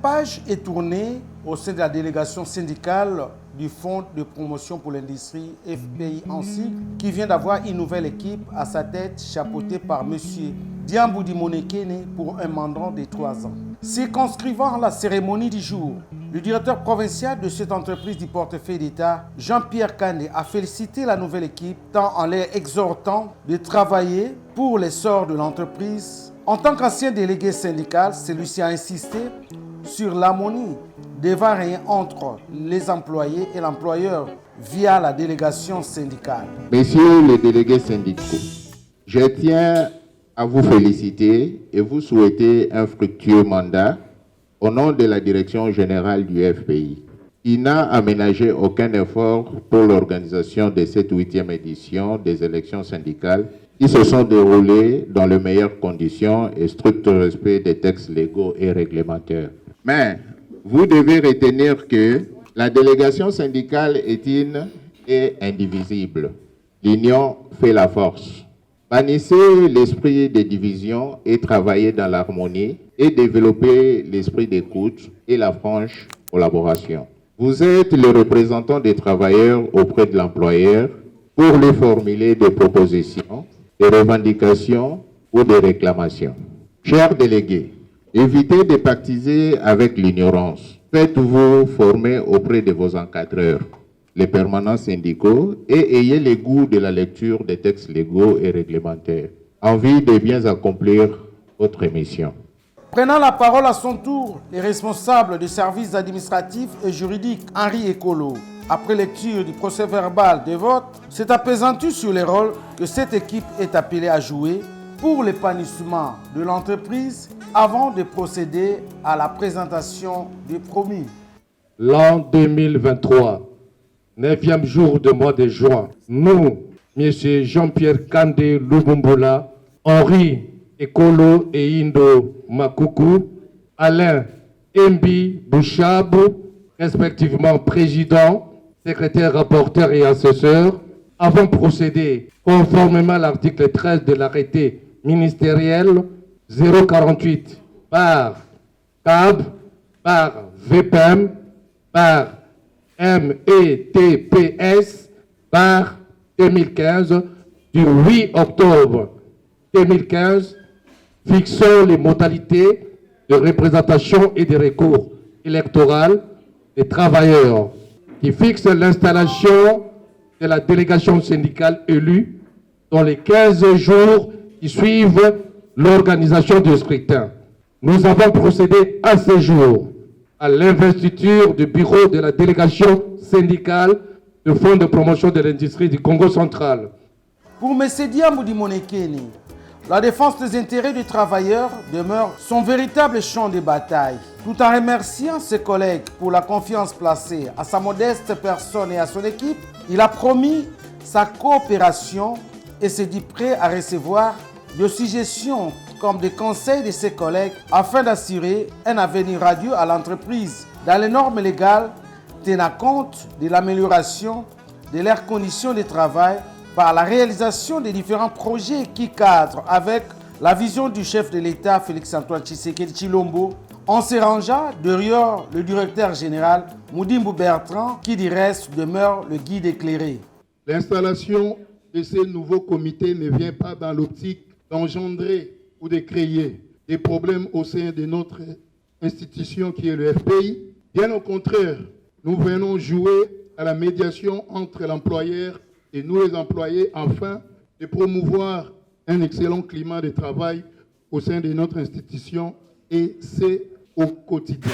Page est tournée au sein de la délégation syndicale du Fonds de promotion pour l'industrie FPI ANSI, qui vient d'avoir une nouvelle équipe à sa tête, chapeautée par M. Diamboudi Monekene pour un mandat de 3 ans. Circonscrivant la cérémonie du jour, le directeur provincial de cette entreprise du portefeuille d'État, Jean-Pierre Kandé, a félicité la nouvelle équipe, tant en les exhortant de travailler pour l'essor de l'entreprise. En tant qu'ancien délégué syndical, celui-ci a insisté sur l'harmonie devant régner entre les employés et l'employeur via la délégation syndicale. Messieurs les délégués syndicaux, je tiens à vous féliciter et vous souhaiter un fructueux mandat au nom de la direction générale du FPI, qui n'a aménagé aucun effort pour l'organisation de cette 8e édition des élections syndicales qui se sont déroulées dans les meilleures conditions et strict respect des textes légaux et réglementaires. Mais vous devez retenir que la délégation syndicale est une et indivisible. L'union fait la force. Bannissez l'esprit de division et travaillez dans l'harmonie et développez l'esprit d'écoute et la franche collaboration. Vous êtes le représentant des travailleurs auprès de l'employeur pour lui formuler des propositions, des revendications ou des réclamations. Chers délégués, évitez de pactiser avec l'ignorance. Faites-vous former auprès de vos encadreurs, les permanents syndicaux, et ayez le goût de la lecture des textes légaux et réglementaires, en vue de bien accomplir votre mission. Prenant la parole à son tour, les responsables des services administratifs et juridiques, Henri Ekolo, après lecture du procès-verbal de vote, s'est appesanti sur les rôles que cette équipe est appelée à jouer pour l'épanouissement de l'entreprise avant de procéder à la présentation du promis. L'an 2023, 9e jour du mois de juin, nous, M. Jean-Pierre Kandé Lubumbola, Henri Ekolo et Indo Makuku, Alain Mbi Bouchabou, respectivement président, secrétaire, rapporteur et assesseur, avons procédé conformément à l'article 13 de l'arrêté ministériel 048 par CAB, par VPM, par METPS, par 2015, du 8 octobre 2015, fixant les modalités de représentation et de recours électoral des travailleurs, qui fixe l'installation de la délégation syndicale élue dans les 15 jours qui suivent l'organisation du scrutin. Nous avons procédé à ce jour à l'investiture du bureau de la délégation syndicale du Fonds de promotion de l'industrie du Congo central. Pour M. Diamboudi Monekene, la défense des intérêts des travailleurs demeure son véritable champ de bataille. Tout en remerciant ses collègues pour la confiance placée à sa modeste personne et à son équipe, il a promis sa coopération et s'est dit prêt à recevoir des suggestions comme des conseils de ses collègues afin d'assurer un avenir radieux à l'entreprise dans les normes légales tenant compte de l'amélioration de leurs conditions de travail par la réalisation des différents projets qui cadrent avec la vision du chef de l'État Félix-Antoine Tshisekedi Tshilombo, en se rangeant derrière le directeur général Moudimbo Bertrand qui du reste demeure le guide éclairé. L'installation de ces nouveaux comités ne vient pas dans l'optique d'engendrer ou de créer des problèmes au sein de notre institution qui est le FPI. Bien au contraire, nous venons jouer à la médiation entre l'employeur et nous les employés afin de promouvoir un excellent climat de travail au sein de notre institution et c'est au quotidien.